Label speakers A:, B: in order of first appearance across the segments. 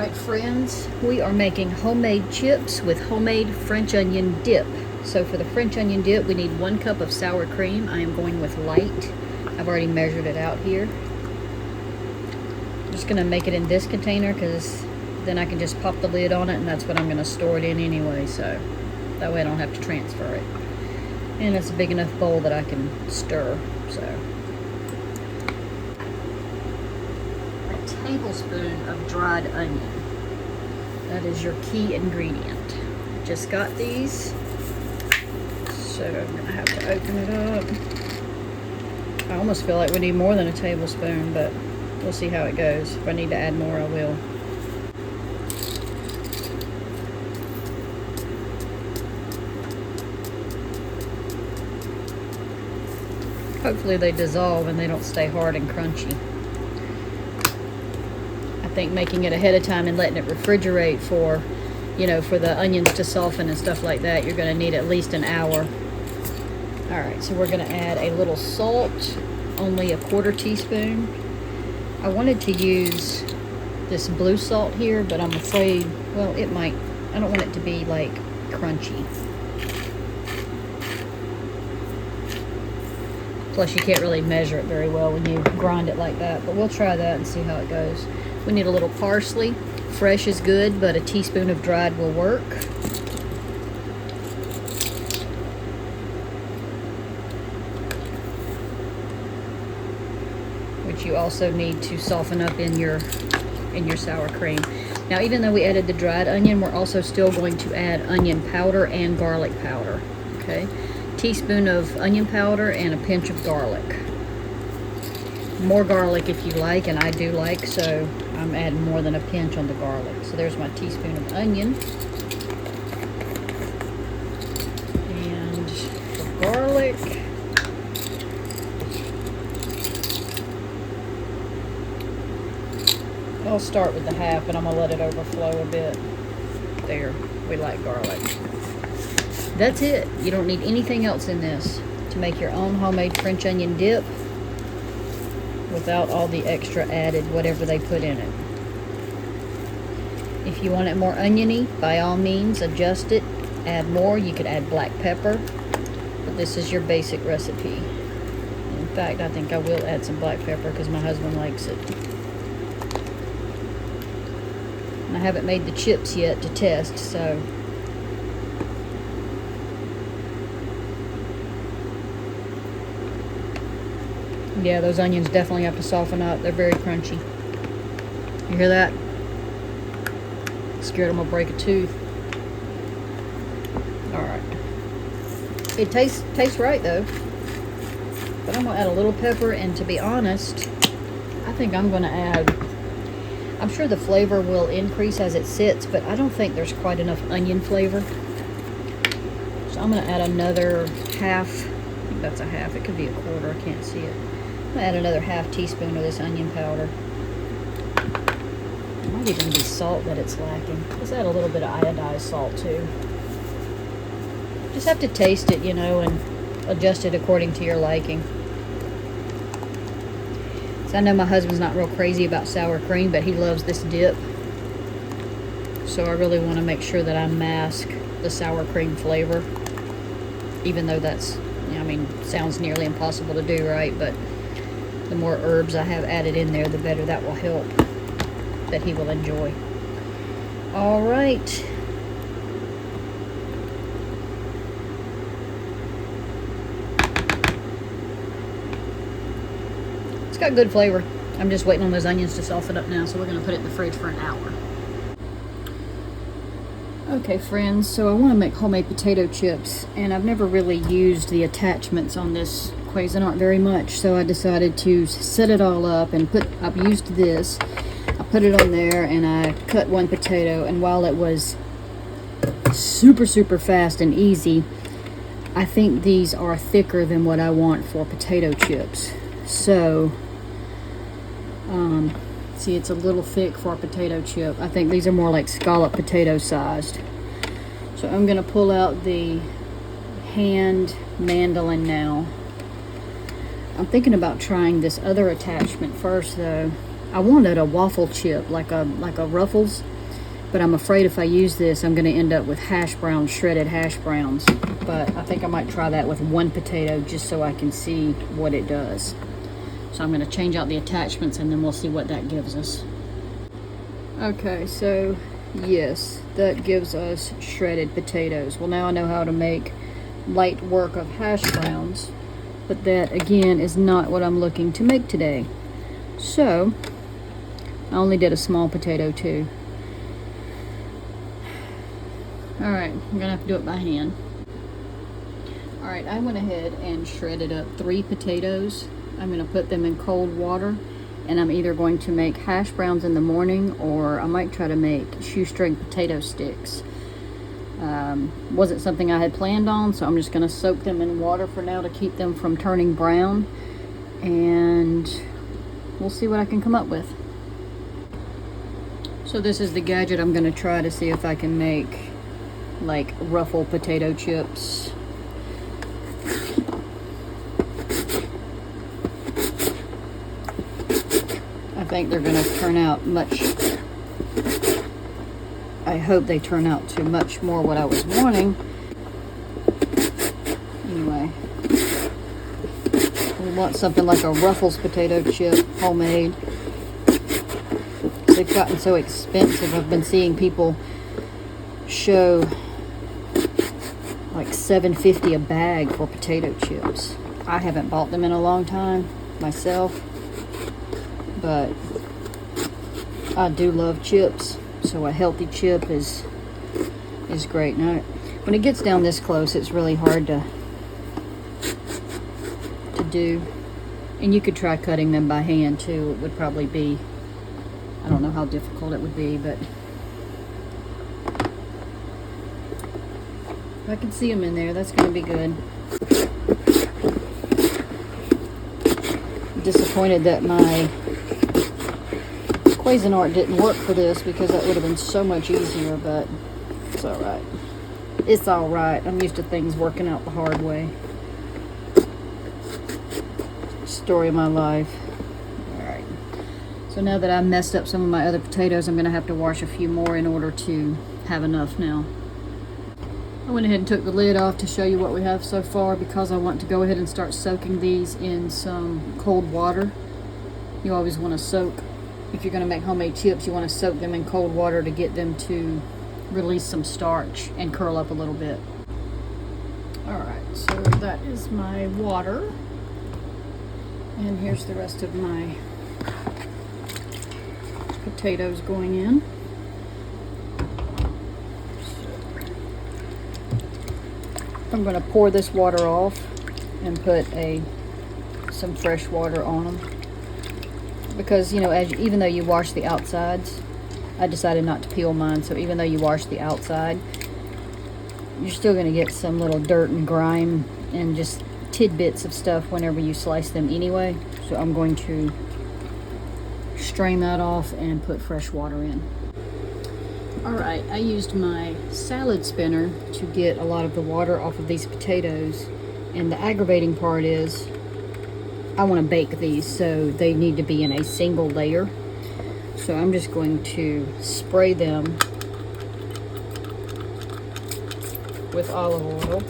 A: Alright friends, we are making homemade chips with homemade French onion dip. So for the French onion dip, we need 1 cup of sour cream. I am going with light. I've already measured it out here. I'm just going to make it in this container because then I can just pop the lid on it, and that's what I'm going to store it in anyway, so that way I don't have to transfer it. And it's a big enough bowl that I can stir, so. A tablespoon of dried onion. That is your key ingredient. Just got these, so I'm going to have to open it up. I almost feel like we need more than a tablespoon, but we'll see how it goes. If I need to add more, I will. Hopefully they dissolve and they don't stay hard and crunchy. I think making it ahead of time and letting it refrigerate for, you know, for the onions to soften and stuff like that, you're going to need at least an hour. Alright, so we're going to add a little salt, only 1/4 teaspoon. I wanted to use this blue salt here, but I'm afraid, well, it might, I don't want it to be like crunchy. Plus you can't really measure it very well when you grind it like that, but we'll try that and see how it goes. We need a little parsley. Fresh is good, but a teaspoon of dried will work. Which you also need to soften up in your sour cream. Now, even though we added the dried onion, we're also still going to add onion powder and garlic powder. Okay, teaspoon of onion powder and a pinch of garlic. More garlic if you like, and I do like, so I'm adding more than a pinch on the garlic. So there's my teaspoon of onion. And for garlic, I'll start with the half, but I'm going to let it overflow a bit. There, we like garlic. That's it. You don't need anything else in this to make your own homemade French onion dip without all the extra added whatever they put in it. If you want it more oniony, by all means adjust it, add more. You could add black pepper, but this is your basic recipe. In fact, I think I will add some black pepper because my husband likes it. And I haven't made the chips yet to test, so yeah, those onions definitely have to soften up. They're very crunchy. You hear that? Scared I'm gonna break a tooth. Alright. It tastes right though. But I'm gonna add a little pepper, and to be honest, I think I'm gonna add, I'm sure the flavor will increase as it sits, but I don't think there's quite enough onion flavor. So I'm gonna add another half, I think that's a half, it could be 1/4, I can't see it. I'm going to add another half teaspoon of this onion powder. It might even be salt that it's lacking. Let's add a little bit of iodized salt too. Just have to taste it, you know, and adjust it according to your liking. So I know my husband's not real crazy about sour cream, but he loves this dip. So I really want to make sure that I mask the sour cream flavor. Even though that's, I mean, sounds nearly impossible to do, right? But the more herbs I have added in there, the better that will help, that he will enjoy. All right. It's got good flavor. I'm just waiting on those onions to soften up now, so we're going to put it in the fridge for an hour. Okay, friends, so I want to make homemade potato chips, and I've never really used the attachments on this Cuisinart very much, so I decided to set it all up and I've used this. I put it on there and I cut 1 potato, and while it was super fast and easy, I think these are thicker than what I want for potato chips. So, see, it's a little thick for a potato chip. I think these are more like scallop potato sized. So I'm going to pull out the hand mandolin now. I'm thinking about trying this other attachment first though. I wanted a waffle chip, like a Ruffles, but I'm afraid if I use this, I'm going to end up with hash browns, shredded hash browns. But I think I might try that with one potato just so I can see what it does. So I'm going to change out the attachments and then we'll see what that gives us. Okay, so yes, that gives us shredded potatoes. Well, now I know how to make light work of hash browns, but that again is not what I'm looking to make today. So I only did a small potato too. All right, I'm gonna have to do it by hand. All right, I went ahead and shredded up 3 potatoes. I'm gonna put them in cold water, and I'm either going to make hash browns in the morning, or I might try to make shoestring potato sticks. Wasn't something I had planned on, so I'm just gonna soak them in water for now to keep them from turning brown, and we'll see what I can come up with. So this is the gadget I'm gonna try to see if I can make like ruffle potato chips. I think they're gonna turn out much, I hope they turn out to much more what I was wanting. Anyway, we want something like a Ruffles potato chip, homemade. They've gotten so expensive. I've been seeing people show like $7.50 a bag for potato chips. I haven't bought them in a long time myself, but I do love chips, so a healthy chip is great. Now, when it gets down this close, it's really hard to do, and you could try cutting them by hand too. It would probably be, I don't know how difficult it would be, but I can see them in there. That's going to be good. Disappointed that my Cuisinart didn't work for this, because that would have been so much easier, but it's all right. It's all right. I'm used to things working out the hard way. Story of my life. All right. So now that I messed up some of my other potatoes, I'm going to have to wash a few more in order to have enough now. I went ahead and took the lid off to show you what we have so far, because I want to go ahead and start soaking these in some cold water. You always want to soak, if you're going to make homemade chips, you want to soak them in cold water to get them to release some starch and curl up a little bit. Alright, so that is my water. And here's the rest of my potatoes going in. I'm going to pour this water off and put some fresh water on them, because you know, even though you wash the outsides, I decided not to peel mine, so even though you wash the outside, you're still going to get some little dirt and grime and just tidbits of stuff whenever you slice them anyway. So I'm going to strain that off and put fresh water in. Alright, I used my salad spinner to get a lot of the water off of these potatoes, and the aggravating part is I want to bake these, so they need to be in a single layer. So I'm just going to spray them with olive oil.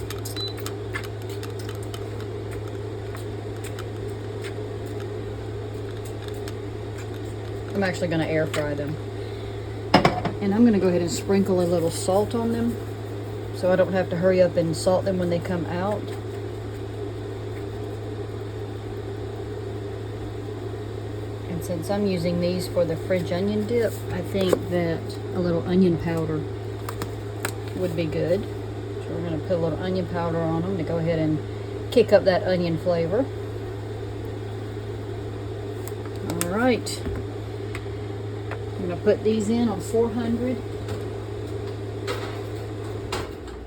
A: I'm actually going to air fry them. And I'm going to go ahead and sprinkle a little salt on them, so I don't have to hurry up and salt them when they come out. And since I'm using these for the French onion dip, I think that a little onion powder would be good. So we're going to put a little onion powder on them to go ahead and kick up that onion flavor. All right. I'm going to put these in on 400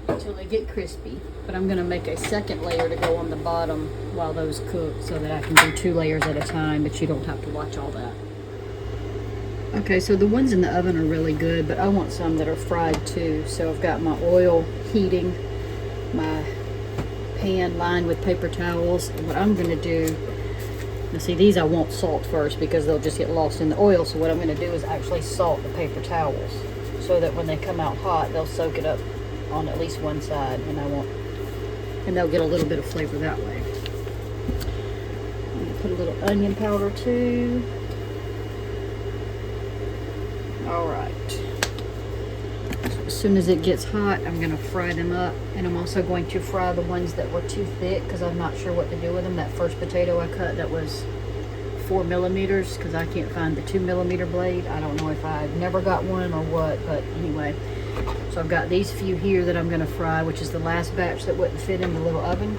A: until they get crispy. But I'm going to make a second layer to go on the bottom while those cook, so that I can do 2 layers at a time, but you don't have to watch all that. Okay, so the ones in the oven are really good, but I want some that are fried too. So I've got my oil heating, my pan lined with paper towels. And what I'm going to do, now see, these I won't salt first because they'll just get lost in the oil. So what I'm going to do is actually salt the paper towels. so that when they come out hot, they'll soak it up on at least one side, and they'll get a little bit of flavor that way. I'm gonna put a little onion powder too. All right. As soon as it gets hot, I'm gonna fry them up, and I'm also going to fry the ones that were too thick because I'm not sure what to do with them. That first potato I cut that was 4 millimeters because I can't find the 2 millimeter blade. I don't know if I've never got one or what, but anyway. So I've got these few here that I'm gonna fry, which is the last batch that wouldn't fit in the little oven.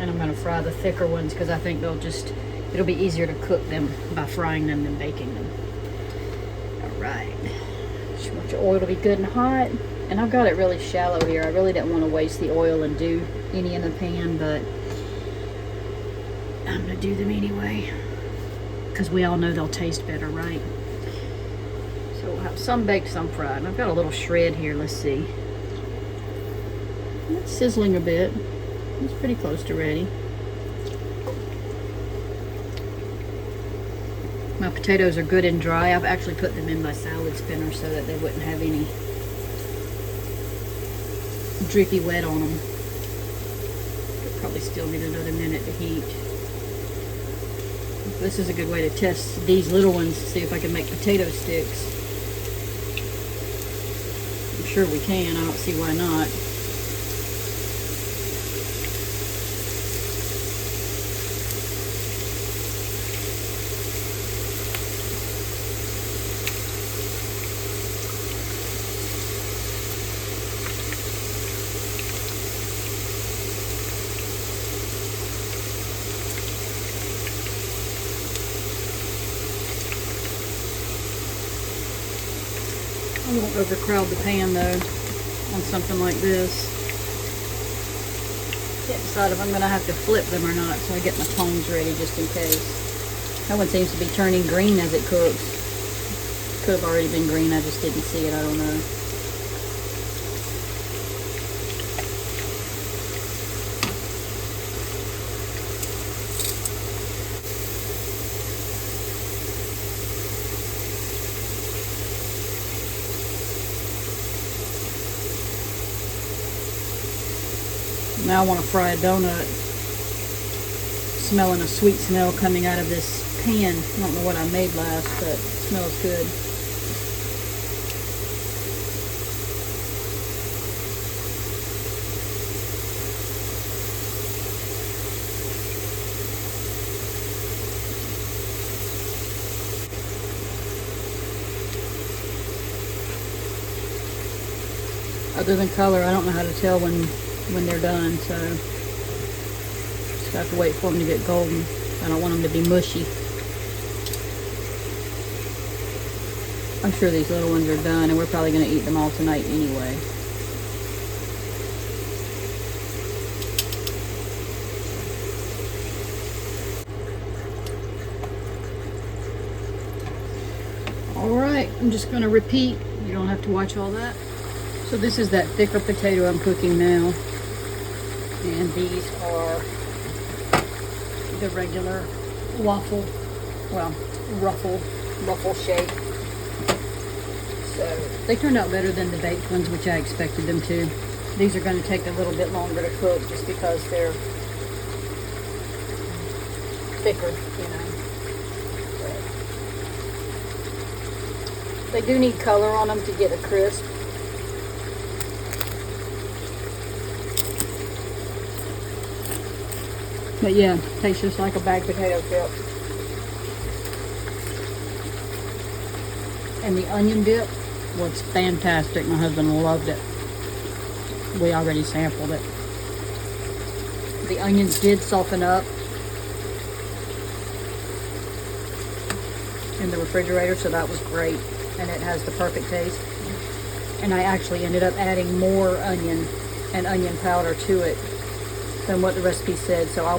A: And I'm gonna fry the thicker ones because I think it'll be easier to cook them by frying them than baking them. All right. Just want your oil to be good and hot. And I've got it really shallow here. I really didn't want to waste the oil and do any in the pan, but I'm gonna do them anyway because we all know they'll taste better, right? So we'll have some baked, some fried. And I've got a little shred here. Let's see. It's sizzling a bit. It's pretty close to ready. My potatoes are good and dry. I've actually put them in my salad spinner so that they wouldn't have any drippy wet on them. They'll probably still need another minute to heat. This is a good way to test these little ones to see if I can make potato sticks. I'm sure we can. I don't see why not. I won't overcrowd the pan though on something like this. Can't decide if I'm going to have to flip them or not, so I get my tongs ready just in case. That one seems to be turning green as it cooks. Could have already been green, I just didn't see it, I don't know. Now I want to fry a donut. Smelling a sweet smell coming out of this pan. I don't know what I made last, but it smells good. Other than color, I don't know how to tell when they're done, so just have to wait for them to get golden. I don't want them to be mushy. I'm sure these little ones are done, and we're probably going to eat them all tonight anyway. Alright, I'm just going to repeat. You don't have to watch all that. So this is that thicker potato I'm cooking now. And these are the regular ruffle shape. So they turned out better than the baked ones, which I expected them to. These are going to take a little bit longer to cook just because they're thicker, you know. But they do need color on them to get a crisp. But yeah, tastes just like a bagged potato chip. And the onion dip was fantastic. My husband loved it. We already sampled it. The onions did soften up in the refrigerator, so that was great. And it has the perfect taste. And I actually ended up adding more onion and onion powder to it than what the recipe said, so I'll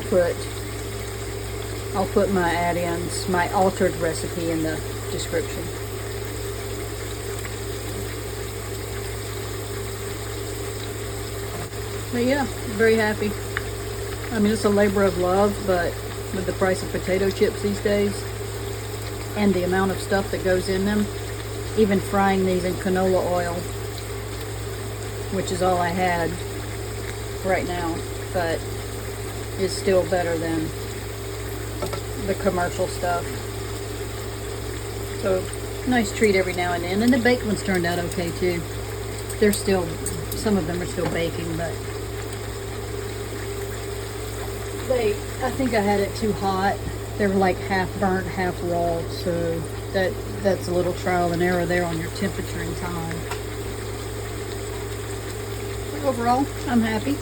A: put my add-ins, my altered recipe in the description. But yeah, very happy. I mean, it's a labor of love, but with the price of potato chips these days and the amount of stuff that goes in them, even frying these in canola oil, which is all I had right now, but it's still better than the commercial stuff. So nice treat every now and then. And the baked ones turned out okay too. They're still, some of them are still baking, but I think I had it too hot. They were like half burnt, half raw, so that's a little trial and error there on your temperature and time. But overall, I'm happy.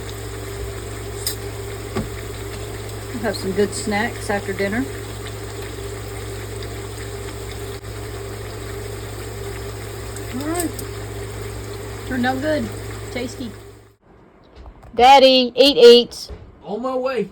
A: I'll have some good snacks after dinner. Alright. Turned out good. Tasty. Daddy, eat.
B: On my way.